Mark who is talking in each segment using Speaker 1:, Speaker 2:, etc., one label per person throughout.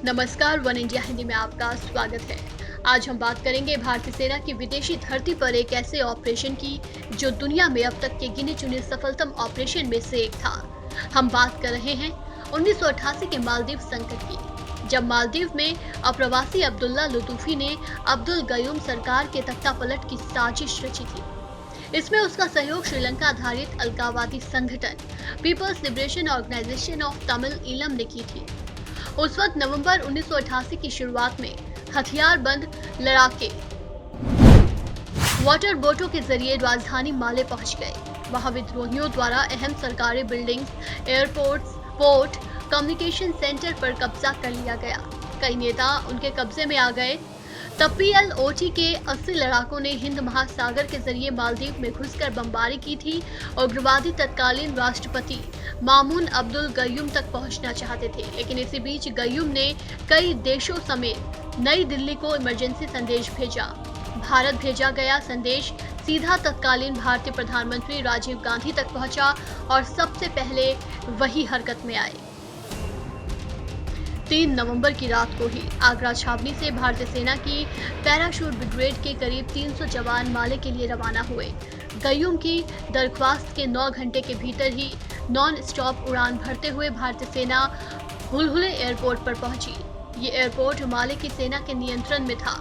Speaker 1: नमस्कार, one India Hindi में आपका स्वागत है। आज हम बात करेंगे भारतीय सेना की विदेशी धरती पर एक ऐसे ऑपरेशन की जो दुनिया में अब तक के गिने चुने सफलतम ऑपरेशन में से एक था। हम बात कर रहे हैं 1988 के मालदीव संकट की, जब मालदीव में अप्रवासी अब्दुल्ला लुतूफी ने अब्दुल गयूम सरकार के तख्तापलट की साजिश रची थी। इसमें उसका सहयोग श्रीलंका आधारित अलगाववादी संगठन People's Liberation Organisation of Tamil Eelam ने की थी। उस वक्त नवंबर 1988 की शुरुआत में हथियारबंद लड़ाके वाटर बोटों के जरिए राजधानी माले पहुंच गए। वहां विद्रोहियों द्वारा अहम सरकारी buildings, airports, port, communication centre पर कब्जा कर लिया गया। कई नेता उनके कब्जे में आ गए। तब PLOT के 80 लड़ाकों ने हिंद महासागर के जरिए मालदीव में घुसकर बमबारी की थी। उग्रवादी तत्कालीन राष्ट्रपति मामून अब्दुल गयूम तक पहुंचना चाहते थे, लेकिन इसी बीच गयूम ने कई देशों समेत नई दिल्ली को इमरजेंसी संदेश भेजा। भारत भेजा गया संदेश सीधा तत्कालीन भारतीय प्रधानमंत्री राजीव गांधी तक पहुंचा और सबसे पहले वही हरकत में आए। 3 नवंबर की रात को ही आगरा छावनी से भारतीय सेना की पैराशूट ब्रिगेड के करीब 300 जवान माले के लिए रवाना हुए। गयूम की दरख्वास्त के 9 घंटे के भीतर ही नॉन स्टॉप उड़ान भरते हुए भारतीय सेना हुलहुले एयरपोर्ट पर पहुंची। ये एयरपोर्ट माले की सेना के नियंत्रण में था।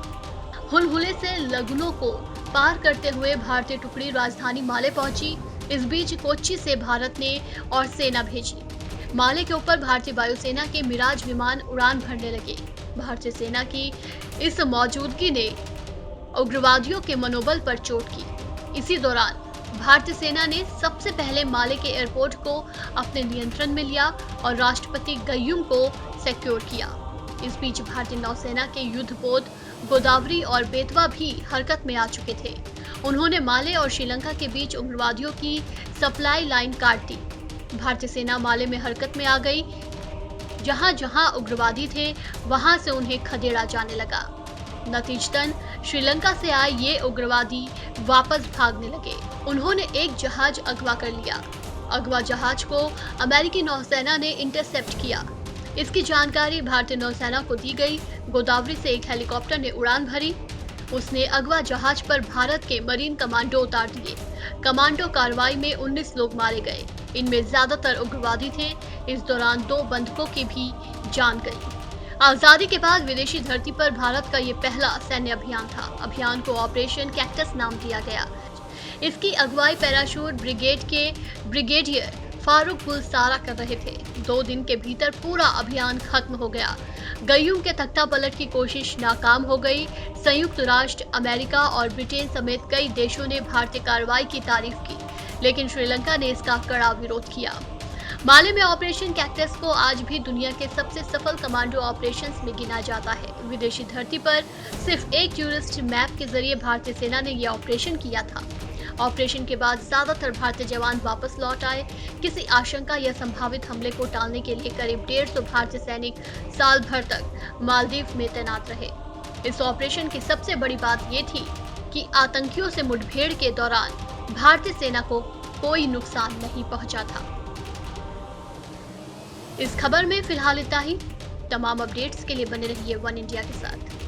Speaker 1: हुलहुले से लगुनों को पार करते हुए भारतीय टुकड़ी राजधानी माले पहुंची। इस बीच कोच्चि से भारत ने और सेना भेजी। माले के ऊपर भारतीय वायुसेना के मिराज विमान उड़ान भरने लगे। भारतीय सेना की इस मौजूदगी ने उग्रवादियों के मनोबल पर चोट की। इसी दौरान भारतीय सेना ने सबसे पहले माले के एयरपोर्ट को अपने नियंत्रण में लिया और राष्ट्रपति गयूम को सिक्योर किया। इस बीच भारतीय नौसेना के युद्धपोत गोदावरी और बेतवा भी हरकत में आ चुके थे। उन्होंने माले और श्रीलंका के बीच उग्रवादियों की सप्लाई लाइन काट दी। भारतीय सेना माले में हरकत में आ गई। जहां जहां उग्रवादी थे वहां से उन्हें खदेड़ा जाने लगा। नतीजतन श्रीलंका से आए ये उग्रवादी वापस भागने लगे। उन्होंने एक जहाज अगवा कर लिया। अगवा जहाज को अमेरिकी नौसेना ने इंटरसेप्ट किया। इसकी जानकारी भारतीय नौसेना को दी गई। गोदावरी से एक हेलीकॉप्टर ने उड़ान भरी। उसने अगवा जहाज पर भारत के मरीन कमांडो उतार दिए। कमांडो कार्रवाई में 19 लोग मारे गए। इनमें ज्यादातर उग्रवादी थे। इस दौरान 2 बंधकों की भी जान गई। आजादी के बाद विदेशी धरती पर भारत का ये पहला सैन्य अभियान था। अभियान को ऑपरेशन कैक्टस नाम दिया गया। इसकी अगुवाई पैराशूट ब्रिगेड के ब्रिगेडियर फारूक बुलसारा कर रहे थे। 2 दिन के भीतर पूरा अभियान खत्म हो गया। गयूम के तख्तापलट की कोशिश नाकाम हो गई। संयुक्त राष्ट्र, अमेरिका और ब्रिटेन समेत कई देशों ने भारतीय कार्रवाई की तारीफ की, लेकिन श्रीलंका ने इसका कड़ा विरोध किया। माले में ऑपरेशन कैक्टस को आज भी दुनिया के सबसे सफल कमांडो ऑपरेशंस में गिना जाता है। विदेशी धरती पर सिर्फ एक टूरिस्ट मैप के जरिए भारतीय सेना ने यह ऑपरेशन किया था। ऑपरेशन के बाद ज्यादातर भारतीय जवान वापस लौट आए। किसी आशंका या संभावित हमले को टालने के लिए करीब 150 भारतीय सैनिक साल भर तक मालदीव में तैनात रहे। इस ऑपरेशन की सबसे बड़ी बात यह थी कि आतंकियों से मुठभेड़ के दौरान भारतीय सेना को कोई नुकसान नहीं पहुंचा था। इस खबर में फिलहाल इतना ही। तमाम अपडेट्स के लिए बने रहिए वन इंडिया के साथ।